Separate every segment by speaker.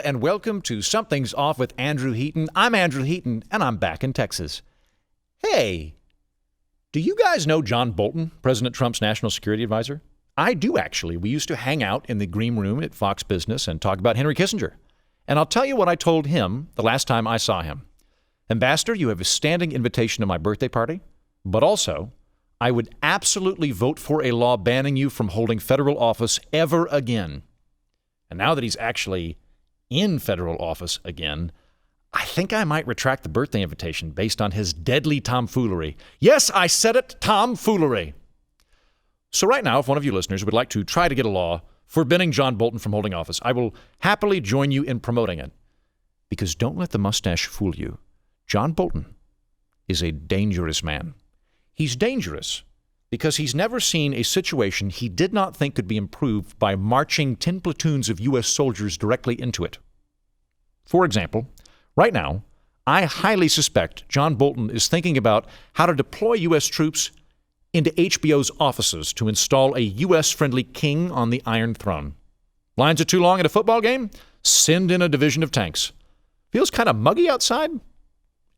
Speaker 1: and welcome to Something's Off with Andrew Heaton. I'm Andrew Heaton, and I'm back in Texas. Hey, do you guys know John Bolton, President Trump's national security advisor? I do, actually. We used to hang out in the green room at Fox Business and talk about Henry Kissinger. And I'll tell you what I told him the last time I saw him. Ambassador, you have a standing invitation to my birthday party, but also, I would absolutely vote for a law banning you from holding federal office ever again. And now that he's actually in federal office again, I think I might retract the birthday invitation based on his deadly tomfoolery. Yes, I said it, tomfoolery. So right now, if one of you listeners would like to try to get a law forbidding John Bolton from holding office, I will happily join you in promoting it. Because don't let the mustache fool you. John Bolton is a dangerous man. He's dangerous because he's never seen a situation he did not think could be improved by marching 10 platoons of U.S. soldiers directly into it. For example, right now, I highly suspect John Bolton is thinking about how to deploy U.S. troops into HBO's offices to install a U.S.-friendly king on the Iron Throne. Lines are too long at a football game? Send in a division of tanks. Feels kind of muggy outside?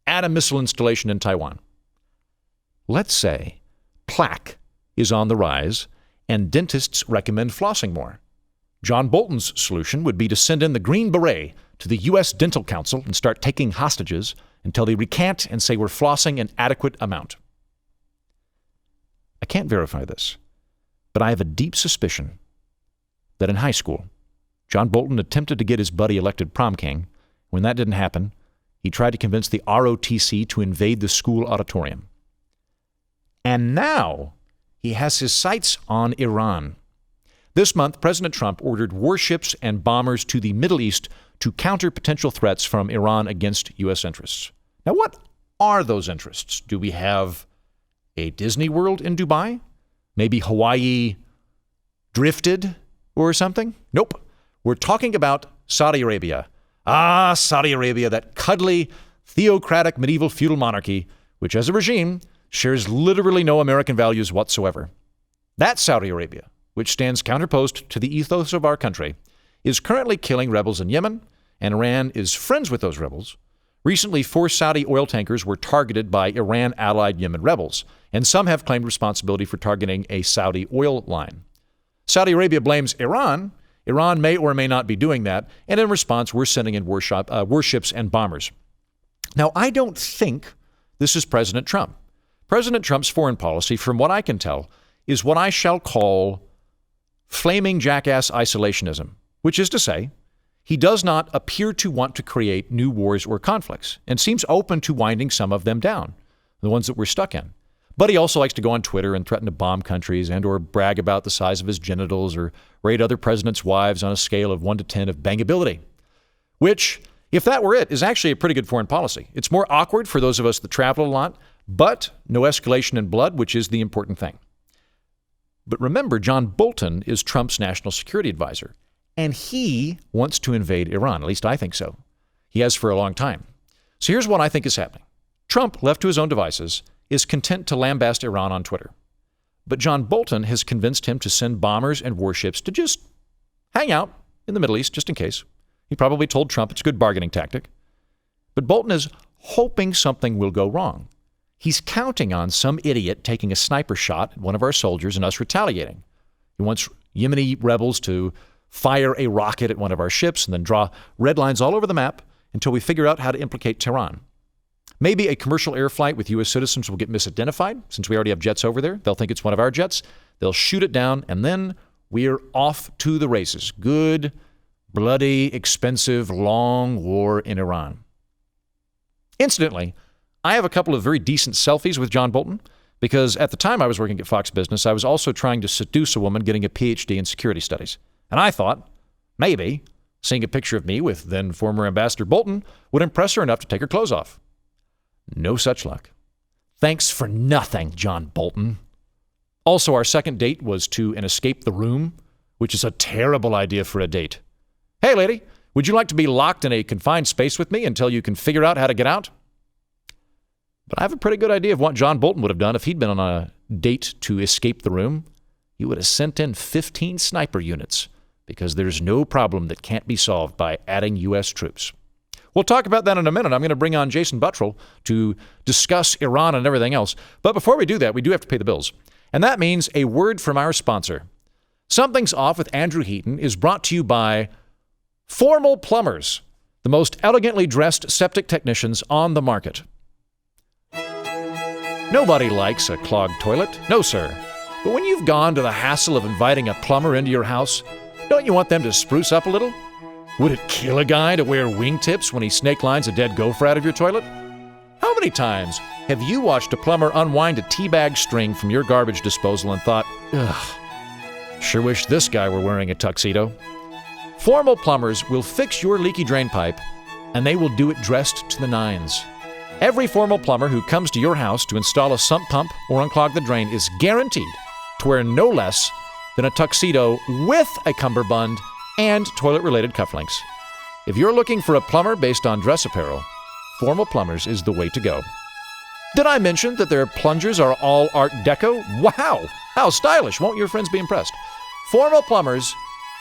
Speaker 1: Add a missile installation in Taiwan. Let's say plaque is on the rise and dentists recommend flossing more. John Bolton's solution would be to send in the Green Beret to the U.S. Dental Council and start taking hostages until they recant and say we're flossing an adequate amount. I can't verify this, but I have a deep suspicion that in high school, John Bolton attempted to get his buddy elected prom king. When that didn't happen, he tried to convince the ROTC to invade the school auditorium. And now he has his sights on Iran. This month, President Trump ordered warships and bombers to the Middle East to counter potential threats from Iran against U.S. interests. Now, what are those interests? Do we have a Disney World in Dubai? Maybe Hawaii drifted or something? Nope. We're talking about Saudi Arabia. Ah, Saudi Arabia, that cuddly, theocratic medieval feudal monarchy, which as a regime shares literally no American values whatsoever. That Saudi Arabia, which stands counterposed to the ethos of our country, is currently killing rebels in Yemen, and Iran is friends with those rebels. Recently, 4 Saudi oil tankers were targeted by Iran-allied Yemen rebels, and some have claimed responsibility for targeting a Saudi oil line. Saudi Arabia blames Iran. Iran may or may not be doing that, and in response, we're sending in warships and bombers. Now, I don't think this is President Trump. President Trump's foreign policy, from what I can tell, is what I shall call flaming jackass isolationism, which is to say, he does not appear to want to create new wars or conflicts and seems open to winding some of them down, the ones that we're stuck in. But he also likes to go on Twitter and threaten to bomb countries and or brag about the size of his genitals or rate other presidents' wives on a scale of 1 to 10 of bangability, which, if that were it, is actually a pretty good foreign policy. It's more awkward for those of us that travel a lot, but no escalation in blood, which is the important thing. But remember, John Bolton is Trump's national security advisor, and he wants to invade Iran. At least I think so. He has for a long time. So here's what I think is happening. Trump, left to his own devices, is content to lambast Iran on Twitter. But John Bolton has convinced him to send bombers and warships to just hang out in the Middle East, just in case. He probably told Trump it's a good bargaining tactic. But Bolton is hoping something will go wrong. He's counting on some idiot taking a sniper shot at one of our soldiers and us retaliating. He wants Yemeni rebels to fire a rocket at one of our ships and then draw red lines all over the map until we figure out how to implicate Tehran. Maybe a commercial air flight with U.S. citizens will get misidentified. Since we already have jets over there, they'll think it's one of our jets. They'll shoot it down, and then we're off to the races. Good, bloody, expensive, long war in Iran. Incidentally, I have a couple of very decent selfies with John Bolton because at the time I was working at Fox Business, I was also trying to seduce a woman getting a PhD in security studies. And I thought, maybe, seeing a picture of me with then former Ambassador Bolton would impress her enough to take her clothes off. No such luck. Thanks for nothing, John Bolton. Also, our second date was to an escape the room, which is a terrible idea for a date. Hey, lady, would you like to be locked in a confined space with me until you can figure out how to get out? But I have a pretty good idea of what John Bolton would have done if he'd been on a date to escape the room. He would have sent in 15 sniper units because there's no problem that can't be solved by adding U.S. troops. We'll talk about that in a minute. I'm going to bring on Jason Buttrill to discuss Iran and everything else. But before we do that, we do have to pay the bills. And that means a word from our sponsor. Something's Off with Andrew Heaton is brought to you by Formal Plumbers, the most elegantly dressed septic technicians on the market. Nobody likes a clogged toilet. No, sir. But when you've gone to the hassle of inviting a plumber into your house, don't you want them to spruce up a little? Would it kill a guy to wear wingtips when he snake lines a dead gopher out of your toilet? How many times have you watched a plumber unwind a teabag string from your garbage disposal and thought, ugh, sure wish this guy were wearing a tuxedo? Formal Plumbers will fix your leaky drain pipe, and they will do it dressed to the nines. Every Formal Plumber who comes to your house to install a sump pump or unclog the drain is guaranteed to wear no less than a tuxedo with a cummerbund and toilet-related cufflinks. If you're looking for a plumber based on dress apparel, Formal Plumbers is the way to go. Did I mention that their plungers are all Art Deco? Wow! How stylish! Won't your friends be impressed? Formal Plumbers,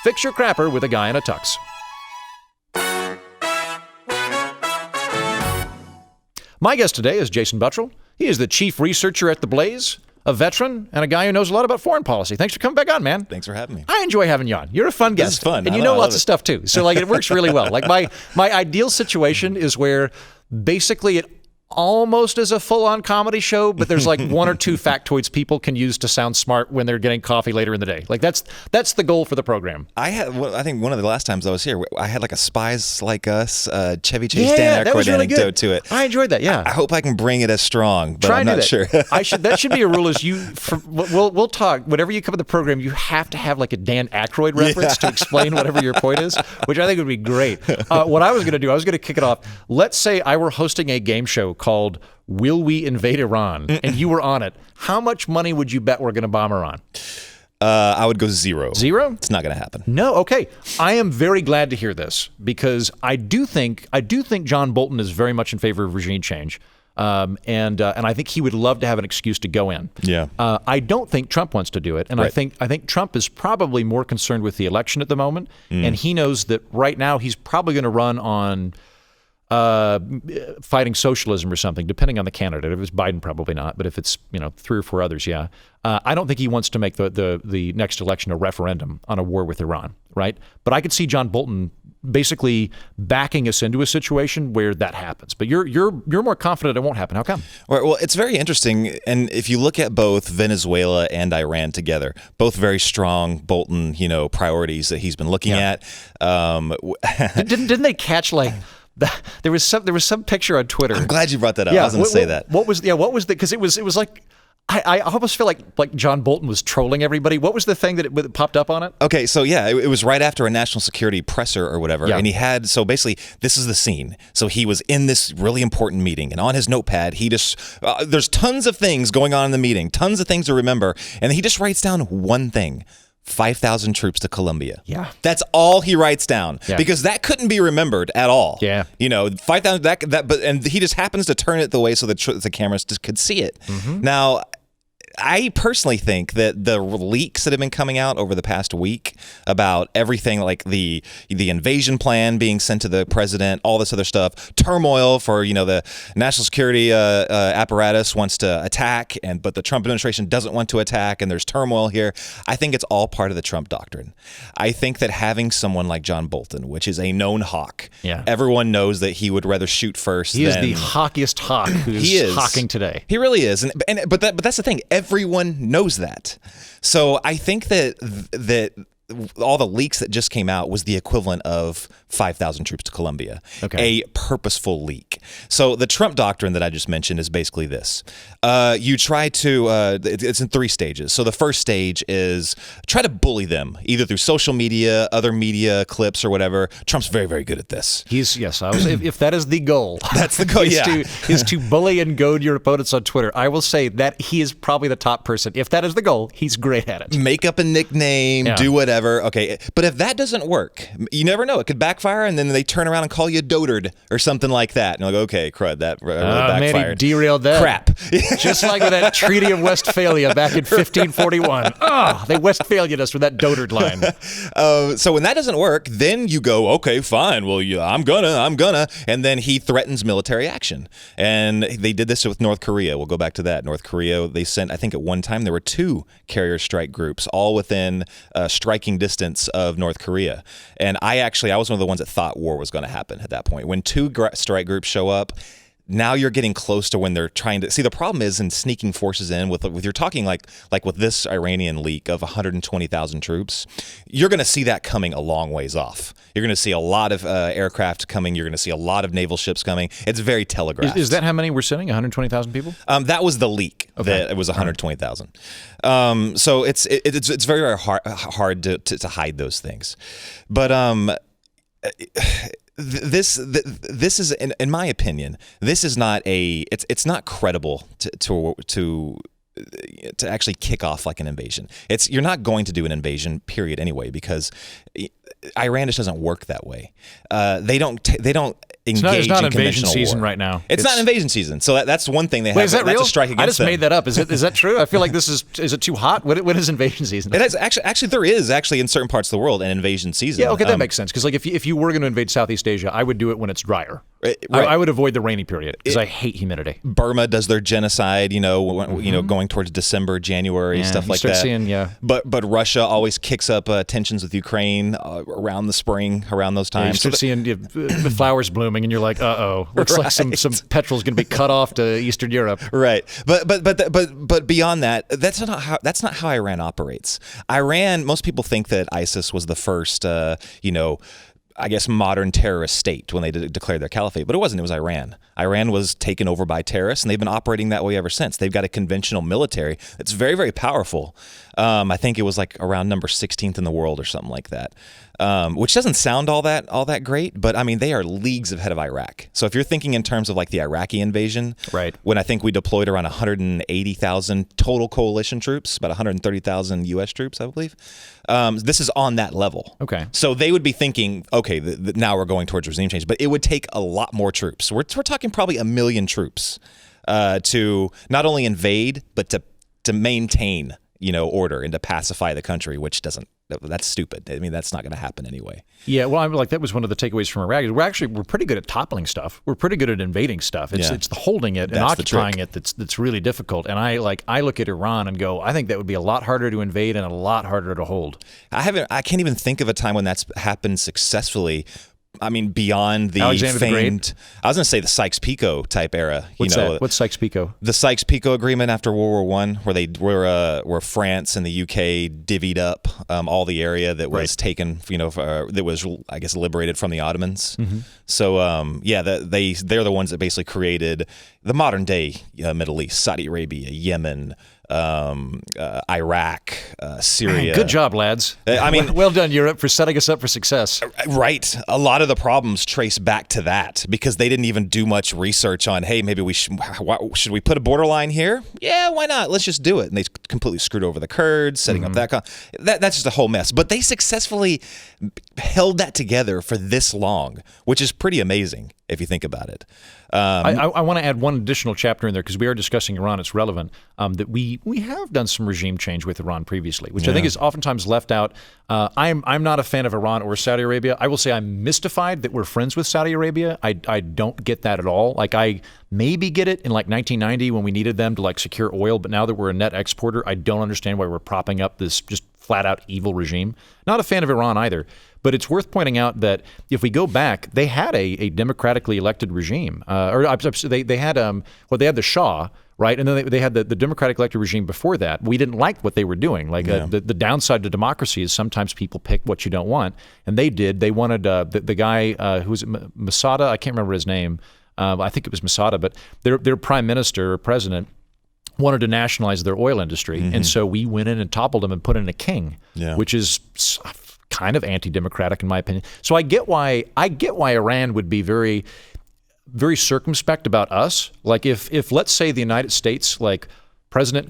Speaker 1: fix your crapper with a guy in a tux. My guest today is Jason Buttrill. He is the chief researcher at The Blaze, a veteran, and a guy who knows a lot about foreign policy. Thanks for coming back on, man.
Speaker 2: Thanks for having me.
Speaker 1: I enjoy having you on. You're a fun guest.
Speaker 2: This is fun.
Speaker 1: And you know lots of stuff, too. So, like, it works really well. Like, my ideal situation is where basically it almost is a full-on comedy show, but there's like one or two factoids people can use to sound smart when they're getting coffee later in the day. Like that's the goal for the program.
Speaker 2: I think one of the last times I was here, I had like a Spies Like Us, Chevy Chase, Dan
Speaker 1: that was
Speaker 2: Aykroyd
Speaker 1: really
Speaker 2: anecdote
Speaker 1: good.
Speaker 2: to it.
Speaker 1: I enjoyed that. Yeah.
Speaker 2: I hope I can bring it as strong, but I'm not sure.
Speaker 1: That should be a rule. We'll talk. Whenever you come to the program, you have to have like a Dan Aykroyd reference to explain whatever your point is, which I think would be great. What I was going to do, I was going to kick it off. Let's say I were hosting a game show called Will We Invade Iran? And you were on it. How much money would you bet we're going to bomb Iran?
Speaker 2: I would go zero.
Speaker 1: Zero?
Speaker 2: It's not going to happen.
Speaker 1: No. Okay. I am very glad to hear this because I do think John Bolton is very much in favor of regime change. And I think he would love to have an excuse to go in.
Speaker 2: Yeah.
Speaker 1: I don't think Trump wants to do it, and right. I think Trump is probably more concerned with the election at the moment, and he knows that right now he's probably going to run on fighting socialism or something, depending on the candidate. If it's Biden, probably not, but if it's 3 or 4 others, yeah. I don't think he wants to make the next election a referendum on a war with Iran, right? But I could see John Bolton basically backing us into a situation where that happens. But you're more confident it won't happen. How come?
Speaker 2: Well, it's very interesting. And if you look at both Venezuela and Iran together, both very strong Bolton, priorities that he's been looking at.
Speaker 1: Didn't they catch like? There was some picture on Twitter.
Speaker 2: I'm glad you brought that up. I was going to say that.
Speaker 1: What was because it was like I almost feel like John Bolton was trolling everybody. What was the thing that popped up on it?
Speaker 2: Okay, so yeah, it was right after a national security presser or whatever, and he had, so basically, this is the scene. So he was in this really important meeting, and on his notepad, he just, there's tons of things going on in the meeting, tons of things to remember, and he just writes down one thing. 5,000 troops to Colombia.
Speaker 1: Yeah.
Speaker 2: That's all he writes down because that couldn't be remembered at all.
Speaker 1: Yeah.
Speaker 2: 5,000 and he just happens to turn it the way so that the cameras just could see it. Mm-hmm. Now, I personally think that the leaks that have been coming out over the past week about everything like the invasion plan being sent to the president, all this other stuff, turmoil for, the national security apparatus wants to attack, but the Trump administration doesn't want to attack, and there's turmoil here. I think it's all part of the Trump doctrine. I think that having someone like John Bolton, which is a known hawk, everyone knows that he would rather shoot first.
Speaker 1: He is the hawkiest hawk who's hawking today.
Speaker 2: He really is. But that's the thing. Everyone knows that. So I think that all the leaks that just came out was the equivalent of 5,000 troops to Colombia, a purposeful leak. So the Trump doctrine that I just mentioned is basically this. You try to, it's in 3 stages. So the first stage is try to bully them, either through social media, other media clips or whatever. Trump's very, very good at this.
Speaker 1: If that is the goal.
Speaker 2: That's the goal,
Speaker 1: is to bully and goad your opponents on Twitter. I will say that he is probably the top person. If that is the goal, he's great at it.
Speaker 2: Make up a nickname, do whatever. Okay, but if that doesn't work, you never know. It could backfire, and then they turn around and call you dotard or something like that. And you're like, okay, crud, that really backfired.
Speaker 1: Man, he derailed that.
Speaker 2: Crap.
Speaker 1: Just like with that Treaty of Westphalia back in 1541. Oh, they Westphalia'd us with that dotard line.
Speaker 2: So when that doesn't work, then you go, okay, fine. Well, yeah, I'm gonna. And then he threatens military action. And they did this with North Korea. We'll go back to that. North Korea, they sent, I think at one time, there were 2 carrier strike groups, all within striking distance of North Korea. And I was one of the ones that thought war was going to happen at that point. When 2 strike groups show up, now you're getting close to when they're trying to see. The problem is in sneaking forces in with you're talking like with this Iranian leak of 120,000 troops, you're going to see that coming a long ways off. You're going to see a lot of aircraft coming. You're going to see a lot of naval ships coming. It's very telegraphed.
Speaker 1: Is that how many we're sending? 120,000 people?
Speaker 2: That was the leak. Okay. That it was 120,000. So it's very, very hard to hide those things, but This is, in my opinion, this is not it's not credible to actually kick off like an invasion. You're not going to do an invasion, period, anyway, because Iran just doesn't work that way. They don't engage
Speaker 1: it's not
Speaker 2: in
Speaker 1: invasion
Speaker 2: conventional
Speaker 1: season
Speaker 2: war
Speaker 1: right now.
Speaker 2: It's not invasion season, so that's one thing they have.
Speaker 1: Is that
Speaker 2: that's
Speaker 1: real?
Speaker 2: a strike against
Speaker 1: I just
Speaker 2: them.
Speaker 1: made that up. Is that true? I feel like is it too hot? When is invasion season?
Speaker 2: It is actually there is actually in certain parts of the world an invasion season.
Speaker 1: Yeah, okay, that makes sense. Because like if you were going to invade Southeast Asia, I would do it when it's drier.
Speaker 2: Right.
Speaker 1: I would avoid the rainy period because I hate humidity.
Speaker 2: Burma does their genocide, going towards December, January, stuff like that. But Russia always kicks up tensions with Ukraine around the spring, around those times.
Speaker 1: You start seeing the flowers blooming, and you're like, looks like some petrol's going to be cut off to Eastern Europe.
Speaker 2: Right, but beyond that, that's not how Iran operates. Most people think that ISIS was the first, I guess, modern terrorist state when they declared their caliphate, but it wasn't. It was Iran. Iran was taken over by terrorists, and they've been operating that way ever since. They've got a conventional military that's very, very powerful. I think it was like around number 16th in the world or something like that, which doesn't sound all that great, but I mean, they are leagues ahead of Iraq. So if you're thinking in terms of like the Iraqi invasion,
Speaker 1: right?
Speaker 2: When I think we deployed around 180,000 total coalition troops, about 130,000 U.S. troops, I believe. This is on that level.
Speaker 1: Okay.
Speaker 2: So they would be thinking, okay, now we're going towards regime change, but it would take a lot more troops. We're talking probably 1 million troops to not only invade, but to maintain, order and to pacify the country, which that's stupid. I mean, that's not going to happen anyway.
Speaker 1: Yeah, well, that was one of the takeaways from Iraq. We're pretty good at toppling stuff. We're pretty good at invading stuff. It's the holding it and occupying it that's really difficult. And I look at Iran and go, I think that would be a lot harder to invade and a lot harder to hold. I can't even think of a time when that's happened successfly. I mean, beyond the Alexander
Speaker 2: famed,
Speaker 1: the Great?
Speaker 2: I was going to say the Sykes-Picot type era.
Speaker 1: What's that? What's Sykes-Picot?
Speaker 2: The Sykes-Picot Agreement after World War I, where France and the UK divvied up all the area that was taken, that was, I guess, liberated from the Ottomans. Mm-hmm. So, they're the ones that basically created the modern day Middle East, Saudi Arabia, Yemen, Iraq, Syria.
Speaker 1: Good job, lads.
Speaker 2: I mean,
Speaker 1: well done, Europe, for setting us up for success.
Speaker 2: Right. A lot of the problems trace back to that because they didn't even do much research on, hey, maybe should we put a borderline here? Yeah, why not? Let's just do it. And they completely screwed over the Kurds, setting up that's just a whole mess. But they successfully held that together for this long, which is pretty amazing if you think about it.
Speaker 1: I want to add one additional chapter in there because we are discussing Iran. It's relevant that we have done some regime change with Iran previously, which I think is oftentimes left out. I'm not a fan of Iran or Saudi Arabia. I will say I'm mystified that we're friends with Saudi Arabia. I don't get that at all. Like I maybe get it in like 1990 when we needed them to like secure oil, but now that we're a net exporter, I don't understand why we're propping up this just flat out evil regime. Not a fan of Iran either. But it's worth pointing out that if we go back, they had a democratically elected regime, they had the Shah, right, and then they had the democratic elected regime before that. We didn't like what they were doing. The downside to democracy is sometimes people pick what you don't want, and they did. They wanted the guy who was Masada. I can't remember his name. I think it was Masada, but their prime minister or president wanted to nationalize their oil industry, and so we went in and toppled him and put in a king, which is kind of anti-democratic in my opinion. So I get why Iran would be very, very circumspect about us. Like if let's say the United States, like President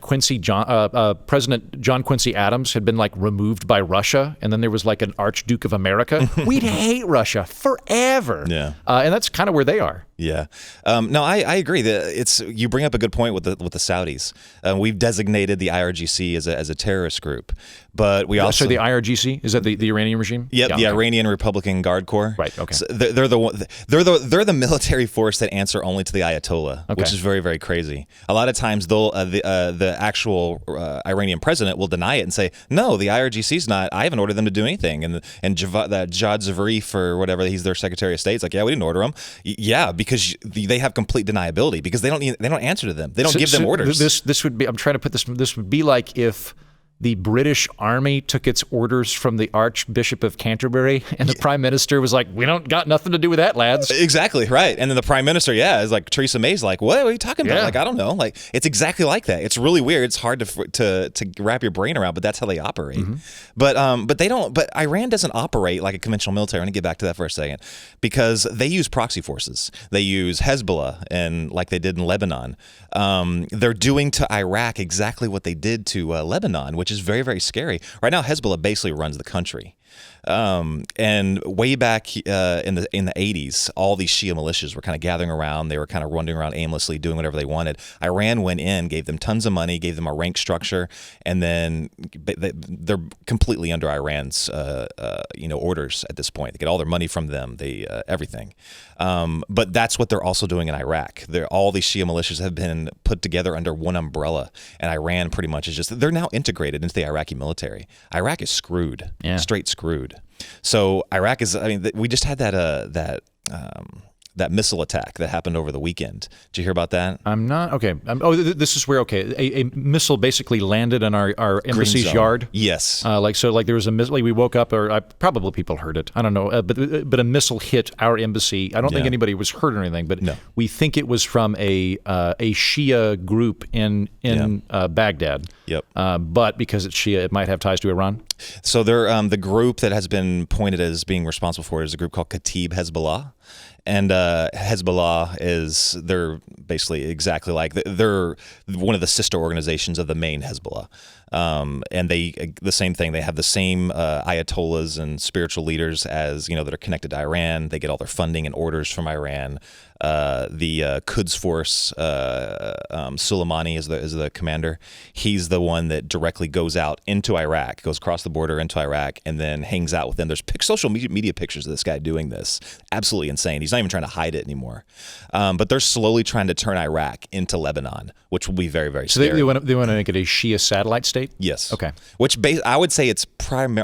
Speaker 1: John Quincy Adams had been like removed by Russia, and then there was like an Archduke of America, we'd hate Russia forever.
Speaker 2: Yeah,
Speaker 1: and that's kind of where they are.
Speaker 2: Yeah. No, I agree that you bring up a good point with the Saudis. We've designated the IRGC as a terrorist group, but we also
Speaker 1: the IRGC, is that the Iranian regime?
Speaker 2: Yep, the Iranian Republican Guard Corps.
Speaker 1: Right. Okay.
Speaker 2: So they're the military force that answer only to the Ayatollah, which is very, very crazy. A lot of times the actual Iranian president will deny it and say, no, the IRGC's not. I haven't ordered them to do anything. And Javad Zarif or whatever, he's their Secretary of State. It's like, yeah, we didn't order them. Yeah, because they have complete deniability because they don't answer to them. They don't give them orders.
Speaker 1: This would be. I'm trying to put this. This would be like if the British Army took its orders from the Archbishop of Canterbury, and the Prime Minister was like, "We don't got nothing to do with that, lads."
Speaker 2: Exactly right. And then the Prime Minister, is like Theresa May's like, "What are you talking about?" Like, I don't know. Like, it's exactly like that. It's really weird. It's hard to wrap your brain around, but that's how they operate. But they don't. But Iran doesn't operate like a conventional military. I'm gonna get back to that for a second, because they use proxy forces. They use Hezbollah, and like they did in Lebanon, they're doing to Iraq exactly what they did to Lebanon, which is very, very scary. Right now, Hezbollah basically runs the country. And way back in the 80s, all these Shia militias were kind of gathering around. They were kind of wandering around aimlessly, doing whatever they wanted. Iran went in, gave them tons of money, gave them a rank structure, and then they're completely under Iran's orders at this point. They get all their money from them, everything. But that's what they're also doing in Iraq. All these Shia militias have been put together under one umbrella, and Iran pretty much is they're now integrated into the Iraqi military. Iraq is screwed, straight screwed. So Iraq is, we just had that missile attack that happened over the weekend. Did you hear about that?
Speaker 1: I'm not. Okay. This is where, a missile basically landed in our embassy's yard.
Speaker 2: Yes.
Speaker 1: There was a missile. Like we woke up, or probably people heard it. I don't know. But a missile hit our embassy. I don't think anybody was hurt or anything, but we think it was from a Shia group in Baghdad.
Speaker 2: Yep.
Speaker 1: But because it's Shia, it might have ties to Iran.
Speaker 2: So they're the group that has been pointed as being responsible for it is a group called Kataib Hezbollah. And Hezbollah they're basically exactly like, they're one of the sister organizations of the main Hezbollah. And the same thing, they have the same ayatollahs and spiritual leaders as, that are connected to Iran. They get all their funding and orders from Iran. The Quds force, Soleimani is the commander. He's the one that directly goes out into Iraq, goes across the border into Iraq, and then hangs out with them. There's social media pictures of this guy doing this. Absolutely insane. He's not even trying to hide it anymore. But they're slowly trying to turn Iraq into Lebanon, which will be very, very scary.
Speaker 1: So they want to make it a Shia satellite state?
Speaker 2: Yes.
Speaker 1: Okay.
Speaker 2: Which I would say it's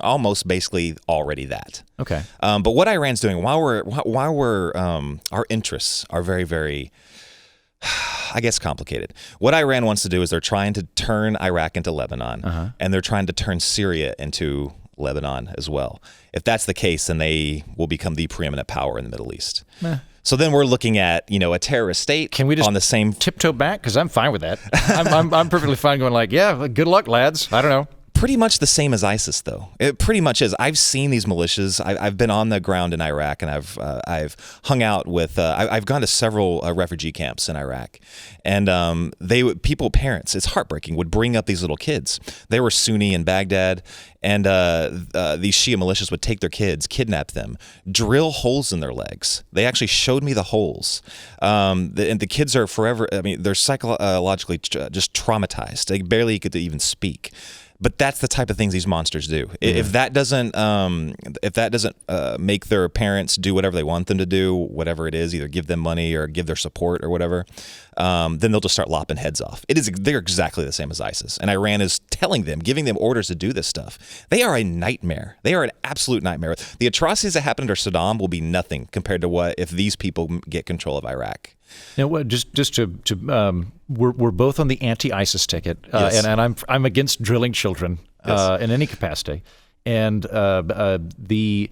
Speaker 2: almost basically already that.
Speaker 1: Okay.
Speaker 2: But what Iran's doing while we're our interests are very, very, I guess, complicated. What Iran wants to do is they're trying to turn Iraq into Lebanon, and they're trying to turn Syria into Lebanon as well. If that's the case, then they will become the preeminent power in the Middle East. So then we're looking at, a terrorist state.
Speaker 1: Can we just
Speaker 2: on the same
Speaker 1: tiptoe back? Because I'm fine with that. I'm perfectly fine going like, yeah, good luck, lads. I don't know.
Speaker 2: Pretty much the same as ISIS, though. It pretty much is. I've seen these militias. I've been on the ground in Iraq, and I've hung out with. I've gone to several refugee camps in Iraq, and parents. It's heartbreaking. Would bring up these little kids. They were Sunni in Baghdad, and these Shia militias would take their kids, kidnap them, drill holes in their legs. They actually showed me the holes, and the kids are forever. They're psychologically just traumatized. They barely could even speak. But that's the type of things these monsters do. If that doesn't make their parents do whatever they want them to do, whatever it is, either give them money or give their support or whatever, then they'll just start lopping heads off. They're exactly the same as ISIS. And Iran is telling them, giving them orders to do this stuff. They are a nightmare. They are an absolute nightmare. The atrocities that happened under Saddam will be nothing compared to what if these people get control of Iraq.
Speaker 1: Now, we're both on the anti-ISIS ticket,
Speaker 2: Yes.
Speaker 1: and I'm against drilling children in any capacity. And the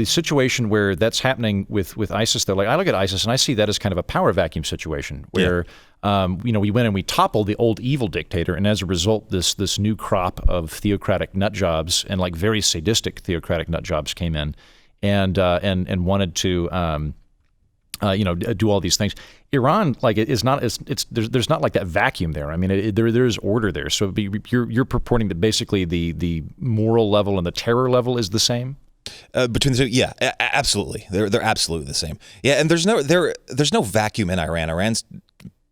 Speaker 1: situation where that's happening with ISIS, though, like I look at ISIS and I see that as kind of a power vacuum situation where we went and we toppled the old evil dictator, and as a result, this new crop of theocratic nut jobs and like very sadistic theocratic nut jobs came in and wanted to. Do all these things. Iran, there's not like that vacuum there. There's order there. So you're purporting that basically the moral level and the terror level is the same.
Speaker 2: Between the two, yeah, absolutely. They're absolutely the same. Yeah, and there's no vacuum in Iran. Iran's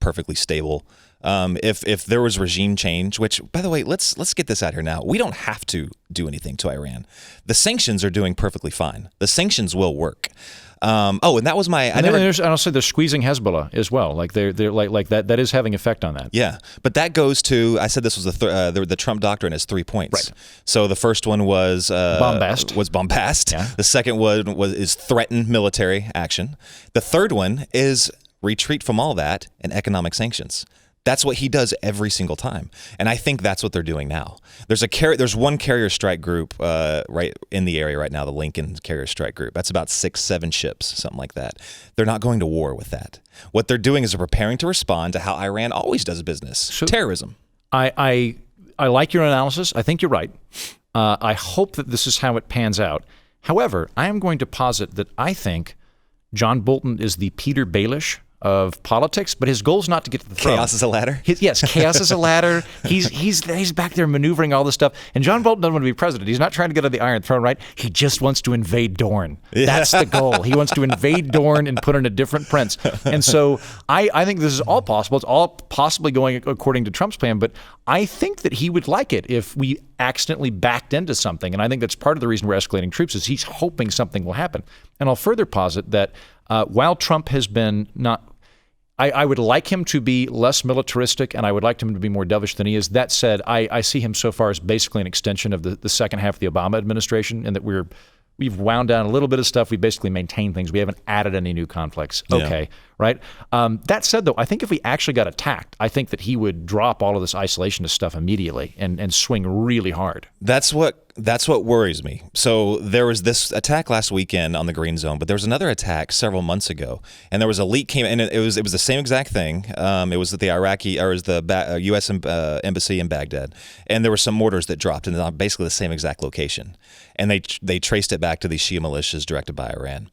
Speaker 2: perfectly stable. If there was regime change, which, by the way, let's get this out here now. We don't have to do anything to Iran. The sanctions are doing perfectly fine. The sanctions will work. And that was my.
Speaker 1: And also they're squeezing Hezbollah as well. Like they're like that. That is having effect on that.
Speaker 2: Yeah, but that goes to. I said this was the Trump Doctrine has 3 points.
Speaker 1: Right.
Speaker 2: So the first one was
Speaker 1: bombast.
Speaker 2: Yeah. The second one is threaten military action. The third one is retreat from all that and economic sanctions. That's what he does every single time, and I think that's what they're doing now. There's one carrier strike group right in the area right now, the Lincoln carrier strike group. That's about 6-7 ships, something like that. They're not going to war with that. What they're doing is they're preparing to respond to how Iran always does business: terrorism.
Speaker 1: I like your analysis. I think you're right. I hope that this is how it pans out. However, I am going to posit that I think John Bolton is the Peter Baelish of politics, but his goal is not to get to the throne.
Speaker 2: Chaos is a ladder?
Speaker 1: Yes, chaos is a ladder. He's back there maneuvering all this stuff. And John Bolton doesn't want to be president. He's not trying to get on the Iron Throne, right? He just wants to invade Dorne. Yeah. That's the goal. He wants to invade Dorne and put in a different prince. And so I think this is all possible. It's all possibly going according to Trump's plan, but I think that he would like it if we accidentally backed into something. And I think that's part of the reason we're escalating troops is he's hoping something will happen. And I'll further posit that while Trump has been not, I would like him to be less militaristic, and I would like him to be more dovish than he is. That said, I see him so far as basically an extension of the second half of the Obama administration, and that we've wound down a little bit of stuff. We basically maintained things. We haven't added any new conflicts. Okay, yeah. Right? That said, though, I think if we actually got attacked, I think that he would drop all of this isolationist stuff immediately and swing really hard.
Speaker 2: That's what worries me. So there was this attack last weekend on the Green Zone, but there was another attack several months ago, and there was a leak came, and it was the same exact thing. It was at the U.S. embassy in Baghdad, and there were some mortars that dropped in basically the same exact location, and they traced it back to these Shia militias directed by Iran.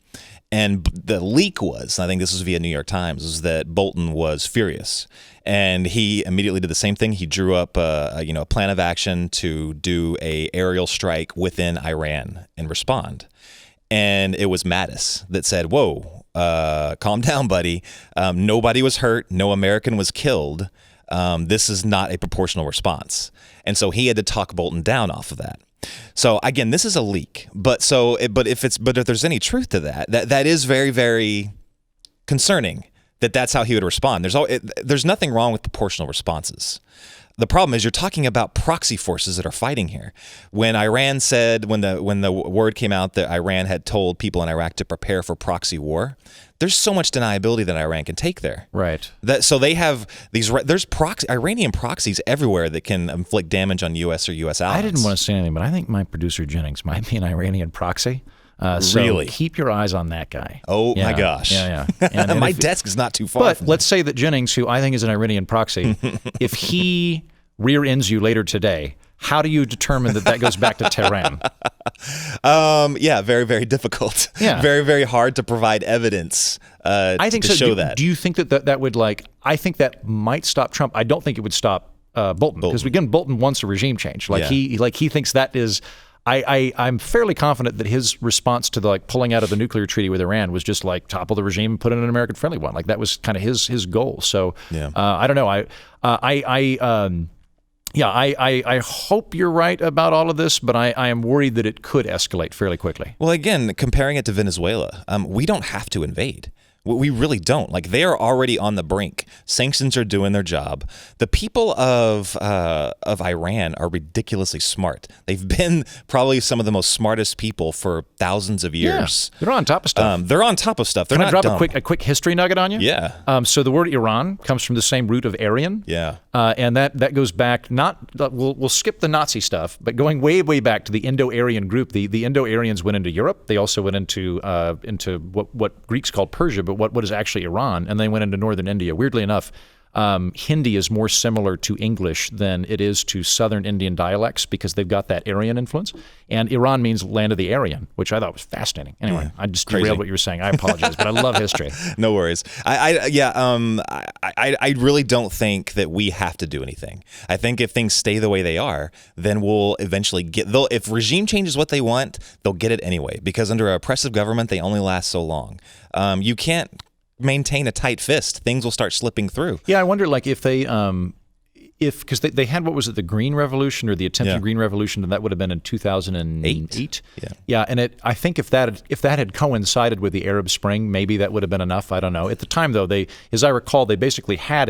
Speaker 2: And the leak was, I think this was via New York Times, is that Bolton was furious, and he immediately did the same thing. He drew up a plan of action to do a aerial strike within Iran and respond. And it was Mattis that said, "Whoa, calm down, buddy. Nobody was hurt. No American was killed. This is not a proportional response." And so he had to talk Bolton down off of that. So again, this is a leak, but if there's any truth to that is very, very concerning. That's how he would respond. There's nothing wrong with proportional responses. The problem is you're talking about proxy forces that are fighting here. When Iran said, when the word came out that Iran had told people in Iraq to prepare for proxy war, there's so much deniability that Iran can take there.
Speaker 1: Right.
Speaker 2: So they have there's Iranian proxies everywhere that can inflict damage on U.S. or U.S. allies.
Speaker 1: I didn't want to say anything, but I think my producer Jennings might be an Iranian proxy. So
Speaker 2: really?
Speaker 1: Keep your eyes on that guy.
Speaker 2: Oh, my gosh.
Speaker 1: Yeah. And
Speaker 2: my desk is not too far.
Speaker 1: But let's say that Jennings, who I think is an Iranian proxy, if he rear ends you later today, how do you determine that goes back to Tehran?
Speaker 2: Very, very difficult.
Speaker 1: Yeah.
Speaker 2: Very, very hard to provide evidence
Speaker 1: I think
Speaker 2: to
Speaker 1: so.
Speaker 2: show that.
Speaker 1: Do you think that would I think that might stop Trump. I don't think it would stop Bolton. Because again, Bolton wants a regime change. He thinks that is... I'm fairly confident that his response to the pulling out of the nuclear treaty with Iran was just topple the regime and put in an American-friendly one. That was kind of his goal. So I don't know. I hope you're right about all of this, but I am worried that it could escalate fairly quickly.
Speaker 2: Well, again, comparing it to Venezuela, we don't have to invade. We really don't. They are already on the brink. Sanctions are doing their job. The people of Iran are ridiculously smart. They've been probably some of the most smartest people for thousands of years.
Speaker 1: Yeah, they're on top of stuff.
Speaker 2: They're on top of stuff. They're
Speaker 1: Can I
Speaker 2: not
Speaker 1: drop
Speaker 2: dumb.
Speaker 1: a quick history nugget on you?
Speaker 2: Yeah.
Speaker 1: So the word Iran comes from the same root of Aryan.
Speaker 2: Yeah.
Speaker 1: And that goes back we'll skip the Nazi stuff, but going way back to the Indo-Aryan group. The Indo-Aryans went into Europe. They also went into what Greeks called Persia, but what is actually Iran, and they went into northern India. Weirdly enough, Hindi is more similar to English than it is to Southern Indian dialects because they've got that Aryan influence. And Iran means land of the Aryan, which I thought was fascinating. Anyway, I just derailed what you were saying. I apologize, but I love history.
Speaker 2: No worries. I really don't think that we have to do anything. I think if things stay the way they are, then we'll eventually if regime change is what they want, they'll get it anyway, because under an oppressive government, they only last so long. You can't maintain a tight fist. Things will start slipping through.
Speaker 1: Yeah, I wonder, like, if they, because they had, what was it, the Green Revolution or the attempted Green Revolution, and that would have been in 2008. Yeah, and I think if that had coincided with the Arab Spring, maybe that would have been enough. I don't know. At the time, though, they, as I recall, they basically had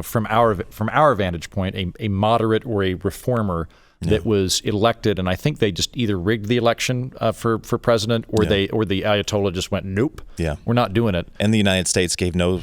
Speaker 1: from our vantage point, a moderate or a reformer that was elected, and I think they just either rigged the election for president, or the Ayatollah just went, nope, we're not doing it.
Speaker 2: And the United States gave no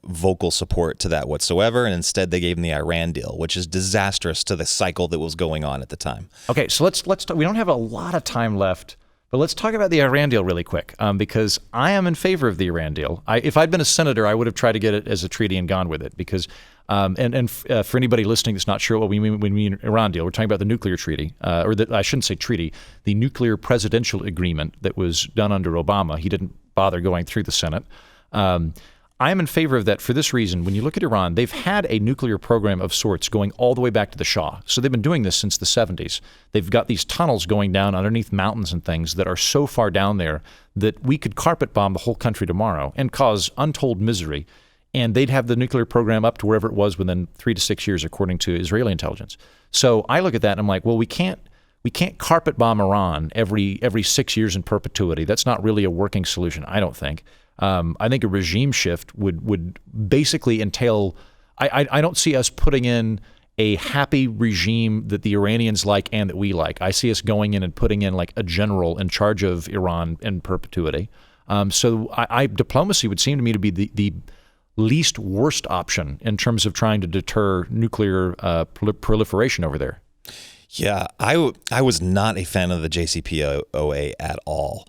Speaker 2: vocal support to that whatsoever, and instead they gave them the Iran deal, which is disastrous to the cycle that was going on at the time.
Speaker 1: Okay, so let's talk, we don't have a lot of time left, but let's talk about the Iran deal really quick, because I am in favor of the Iran deal. If I'd been a senator, I would have tried to get it as a treaty and gone with it, because for anybody listening that's not sure what we mean when we mean Iran deal, we're talking about the nuclear treaty, I shouldn't say treaty, the nuclear presidential agreement that was done under Obama. He didn't bother going through the Senate. I am in favor of that for this reason. When you look at Iran, they've had a nuclear program of sorts going all the way back to the Shah. So they've been doing this since the 70s. They've got these tunnels going down underneath mountains and things that are so far down there that we could carpet bomb the whole country tomorrow and cause untold misery. And they'd have the nuclear program up to wherever it was within 3 to 6 years, according to Israeli intelligence. So I look at that and I'm like, well, we can't carpet bomb Iran every 6 years in perpetuity. That's not really a working solution, I don't think. I think a regime shift would basically entail. I don't see us putting in a happy regime that the Iranians like and that we like. I see us going in and putting in like a general in charge of Iran in perpetuity. So diplomacy would seem to me to be the least worst option in terms of trying to deter nuclear proliferation over there.
Speaker 2: Yeah, I was not a fan of the JCPOA at all.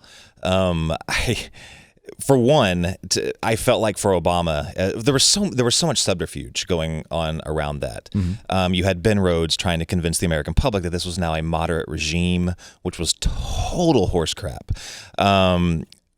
Speaker 2: For one, I felt like for Obama, there was so much subterfuge going on around that. Mm-hmm. You had Ben Rhodes trying to convince the American public that this was now a moderate regime, which was total horse crap.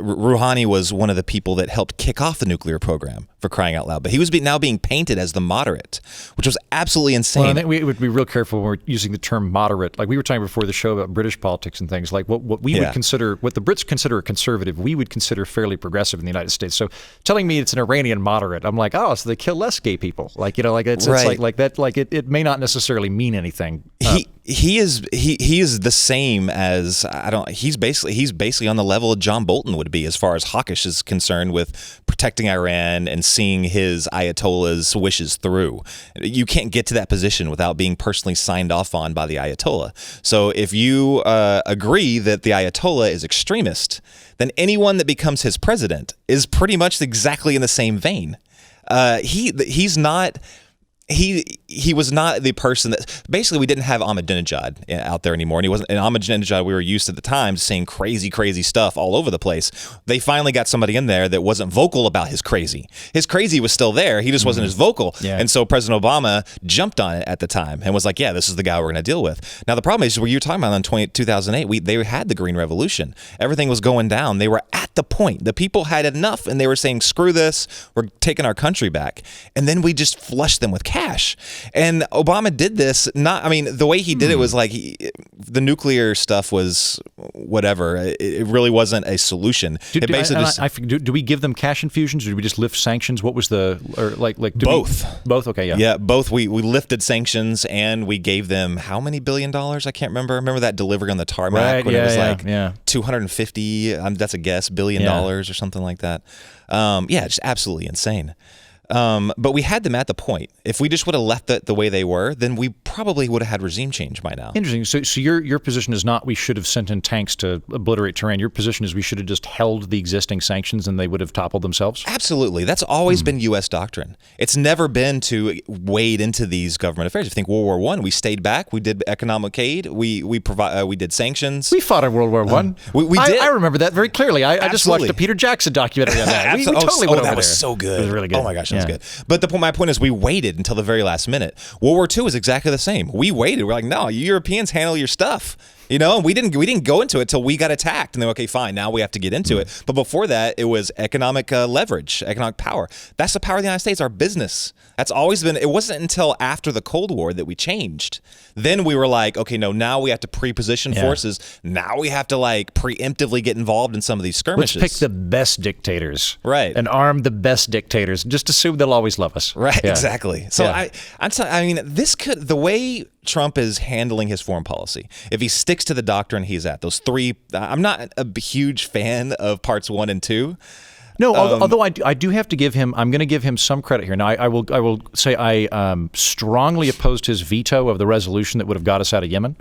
Speaker 2: Rouhani was one of the people that helped kick off the nuclear program, for crying out loud. But he was now being painted as the moderate, which was absolutely insane.
Speaker 1: Well, I think we would be real careful when we're using the term moderate. Like we were talking before the show about British politics and things. Like what we would consider, what the Brits consider a conservative, we would consider fairly progressive in the United States. So telling me it's an Iranian moderate, I'm like, oh, so they kill less gay people. Like, it's like that. Like it may not necessarily mean anything.
Speaker 2: He is the same as he's basically on the level of John Bolton would be as far as hawkish is concerned with protecting Iran and seeing his Ayatollah's wishes through. You can't get to that position without being personally signed off on by the Ayatollah. So if you agree that the Ayatollah is extremist, then anyone that becomes his president is pretty much exactly in the same vein. He's not. He was not the person that basically we didn't have Ahmadinejad out there anymore. And he wasn't, and Ahmadinejad, we were used at the time to saying crazy stuff all over the place. They finally got somebody in there that wasn't vocal about his crazy. His crazy was still there. He just wasn't as vocal. Yeah. And so President Obama jumped on it at the time and was like, yeah, this is the guy we're going to deal with. Now, the problem is what you were talking about in 2008, they had the Green Revolution. Everything was going down. They were at the point. The people had enough and they were saying, screw this. We're taking our country back. And then we just flushed them with cash. And Obama did this, the way he did it was like the nuclear stuff was whatever. It really wasn't a solution.
Speaker 1: Do we give them cash infusions or do we just lift sanctions? What was
Speaker 2: both?
Speaker 1: Both? Okay, yeah.
Speaker 2: Yeah, both. We lifted sanctions and we gave them how many $1 billion? I can't remember. Remember that delivery on the tarmac when it was 250, that's a guess, $1 billion or something like that. Just absolutely insane. But we had them at the point. If we just would have left it the way they were, then we probably would have had regime change by now.
Speaker 1: Interesting. So your position is not we should have sent in tanks to obliterate Tehran. Your position is we should have just held the existing sanctions and they would have toppled themselves?
Speaker 2: Absolutely. That's always been U.S. doctrine. It's never been to wade into these government affairs. If you think World War I, we stayed back. We did economic aid. We did sanctions.
Speaker 1: We fought in World War I.
Speaker 2: We did.
Speaker 1: I remember that very clearly. I just watched a Peter Jackson documentary on that. We totally went over there.
Speaker 2: That was so good.
Speaker 1: It was really good.
Speaker 2: Oh my gosh. sounds good. But my point is, we waited until the very last minute. World War II is exactly the same. We waited. We're like, no, you Europeans handle your stuff. You know, and we didn't go into it till we got attacked, and then okay, fine, now we have to get into it. But before that, it was economic leverage, economic power. That's the power of the United States, our business. That's always been. It wasn't until after the Cold War that we changed. Then we were like, okay, no, now we have to pre-position forces. Now we have to like preemptively get involved in some of these skirmishes.
Speaker 1: Let's pick the best dictators,
Speaker 2: right,
Speaker 1: and arm the best dictators. Just assume they'll always love us,
Speaker 2: right? Exactly. So I mean, this could the way Trump is handling his foreign policy. If he sticks to the doctrine he's at, those three, I'm not a huge fan of parts 1 and 2.
Speaker 1: No, although I do have to give him, I'm going to give him some credit here. Now, I will say I strongly opposed his veto of the resolution that would have got us out of Yemen,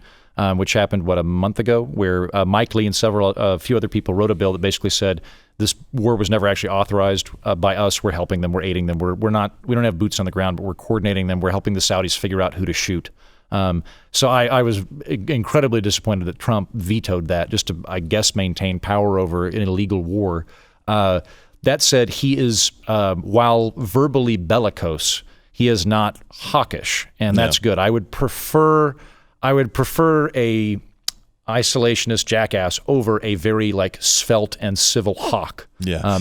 Speaker 1: which happened, a month ago, where Mike Lee and a few other people wrote a bill that basically said this war was never actually authorized by us. We're helping them. We're aiding them. We don't have boots on the ground, but we're coordinating them. We're helping the Saudis figure out who to shoot. So I was incredibly disappointed that Trump vetoed that just to, I guess, maintain power over an illegal war. That said, he is, while verbally bellicose, he is not hawkish, and that's good. I would prefer a isolationist jackass over a very svelte and civil hawk.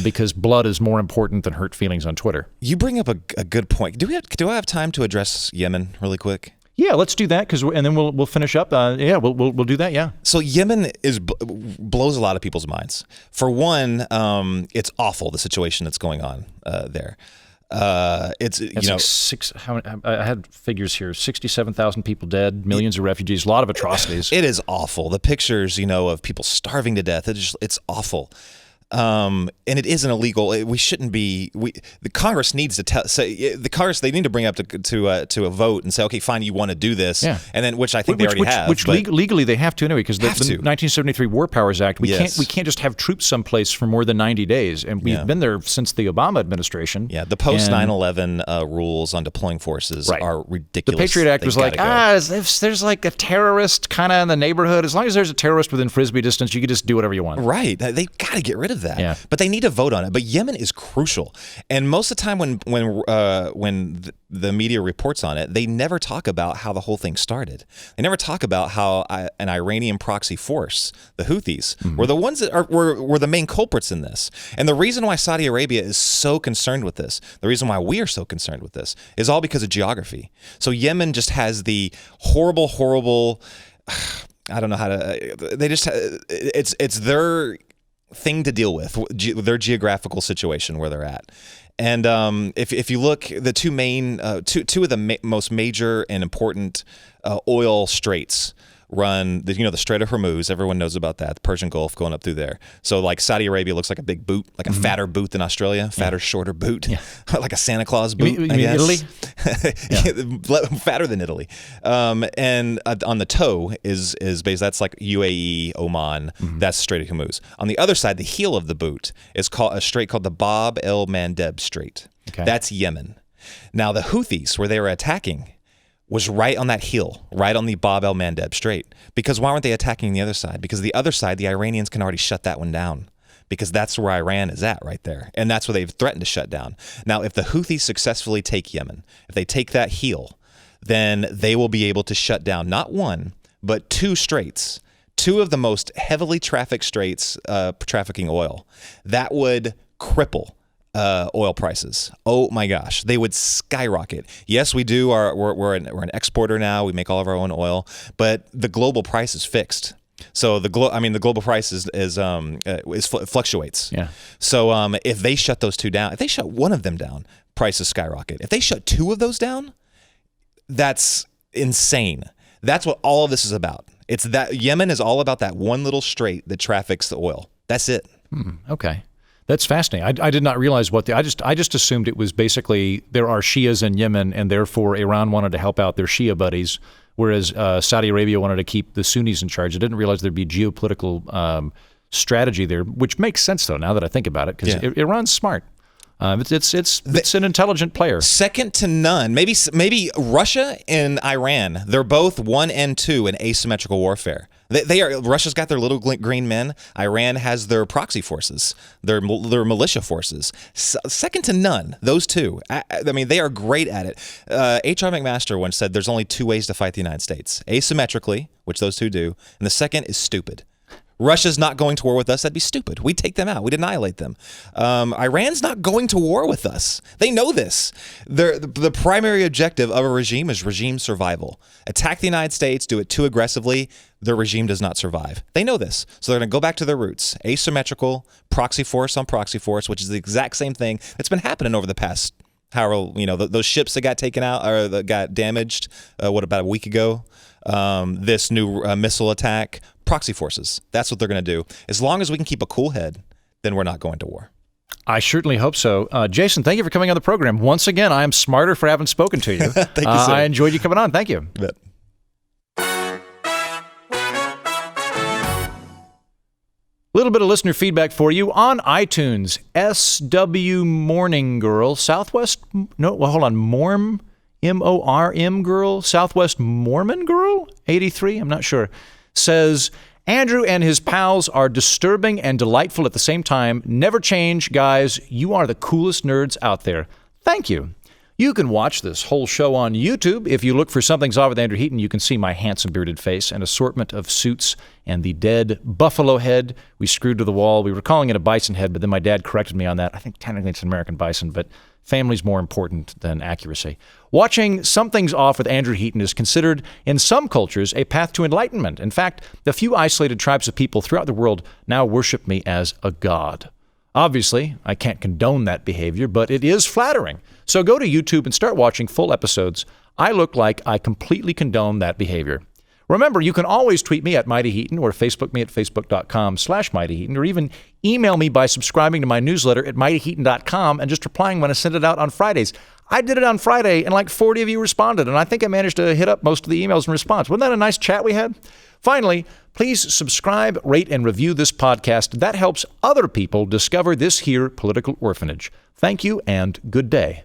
Speaker 1: Because blood is more important than hurt feelings on Twitter.
Speaker 2: You bring up a good point. Do I have time to address Yemen really quick?
Speaker 1: Yeah, let's do that and then we'll finish up. We'll do that. Yeah.
Speaker 2: So Yemen blows a lot of people's minds. For one, it's awful the situation that's going on there. It's I had figures here: 67,000 people dead, millions of refugees, a lot of atrocities. It is awful. The pictures, of people starving to death. It's awful. And it isn't illegal. We shouldn't be. The Congress needs to they need to bring up to a vote and say, okay, fine, you want to do this, and then which I think they already have.
Speaker 1: Which legally they have to anyway, because the 1973 War Powers Act. We can't just have troops someplace for more than 90 days, and we've been there since the Obama administration.
Speaker 2: Yeah, the post 9/11 rules on deploying forces are ridiculous.
Speaker 1: The Patriot Act was if there's a terrorist kind of in the neighborhood, as long as there's a terrorist within Frisbee distance, you can just do whatever you want.
Speaker 2: Right? They got to get rid of that, but they need to vote on it. But Yemen is crucial, and most of the time when the media reports on it, they never talk about how the whole thing started. They never talk about how an Iranian proxy force, the Houthis, were the ones that were the main culprits in this. And the reason why Saudi Arabia is so concerned with this, the reason why we are so concerned with this, is all because of geography. So Yemen just has the horrible. I don't know how to. They just it's their thing to deal with, their geographical situation where they're at. And if you look, the two of the most major and important oil straits run, the Strait of Hormuz. Everyone knows about that. The Persian Gulf going up through there. So Saudi Arabia looks like a big boot, like a fatter boot than Australia, fatter, shorter boot, like a Santa Claus boot.
Speaker 1: You mean Italy?
Speaker 2: Fatter than Italy. And on the toe is based. That's like UAE, Oman. That's Strait of Hormuz. On the other side, the heel of the boot is called a strait called the Bab el Mandeb Strait. Okay. That's Yemen. Now the Houthis, where they were attacking, was right on that heel, right on the Bab el Mandeb Strait. Because why weren't they attacking the other side? Because the other side, the Iranians can already shut that one down. Because that's where Iran is at right there. And that's where they've threatened to shut down. Now, if the Houthis successfully take Yemen, if they take that heel, then they will be able to shut down not one, but two straits, two of the most heavily trafficked straits trafficking oil. That would cripple oil prices. Oh my gosh, they would skyrocket. Yes, we do. We're an exporter now. We make all of our own oil, but the global price is fixed. So the global price fluctuates. Yeah. So if they shut those two down, if they shut one of them down, prices skyrocket. If they shut two of those down, that's insane. That's what all of this is about. It's that Yemen is all about that one little strait that traffics the oil. That's it.
Speaker 1: Okay. That's fascinating. I did not realize I just assumed it was basically there are Shias in Yemen, and therefore Iran wanted to help out their Shia buddies, whereas Saudi Arabia wanted to keep the Sunnis in charge. I didn't realize there'd be geopolitical strategy there, which makes sense though now that I think about it, because Iran's smart. It's an intelligent player.
Speaker 2: Second to none. Maybe Russia and Iran. They're both 1 and 2 in asymmetrical warfare. Russia's got their little green men. Iran has their proxy forces, their militia forces. Second to none, those two. I mean, they are great at it. H.R. McMaster once said there's only two ways to fight the United States. Asymmetrically, which those two do, and the second is stupid. Russia's not going to war with us. That'd be stupid. We'd take them out. We'd annihilate them. Iran's not going to war with us. They know this. The primary objective of a regime is regime survival. Attack the United States, do it too aggressively, their regime does not survive. They know this. So they're going to go back to their roots. Asymmetrical, proxy force on proxy force, which is the exact same thing that's been happening over the past, those ships that got taken out or that got damaged, about a week ago? This new missile attack, proxy forces. That's what they're going to do. As long as we can keep a cool head, then we're not going to war.
Speaker 1: I certainly hope so. Jason, thank you for coming on the program. Once again, I am smarter for having spoken to you.
Speaker 2: Thank you, sir.
Speaker 1: I enjoyed you coming on. Thank you.
Speaker 2: Bet.
Speaker 1: Little bit of listener feedback for you on iTunes. SW Morning Girl, Morm, M-O-R-M Girl, Southwest Mormon Girl, 83, I'm not sure, says, Andrew and his pals are disturbing and delightful at the same time. Never change, guys. You are the coolest nerds out there. Thank you. You can watch this whole show on YouTube. If you look for Something's Off with Andrew Heaton, you can see my handsome bearded face, an assortment of suits, and the dead buffalo head we screwed to the wall. We were calling it a bison head, but then my dad corrected me on that. I think technically it's an American bison, but family's more important than accuracy. Watching Something's Off with Andrew Heaton is considered, in some cultures, a path to enlightenment. In fact, the few isolated tribes of people throughout the world now worship me as a god. Obviously, I can't condone that behavior, but it is flattering. So go to YouTube and start watching full episodes. I look like I completely condone that behavior. Remember, you can always tweet me at Mighty Heaton or Facebook me at facebook.com/Mighty Heaton, or even email me by subscribing to my newsletter at mightyheaton.com and just replying when I send it out on Fridays. I did it on Friday, and like 40 of you responded, and I think I managed to hit up most of the emails in response. Wasn't that a nice chat we had? Finally, please subscribe, rate, and review this podcast. That helps other people discover this here political orphanage. Thank you, and good day.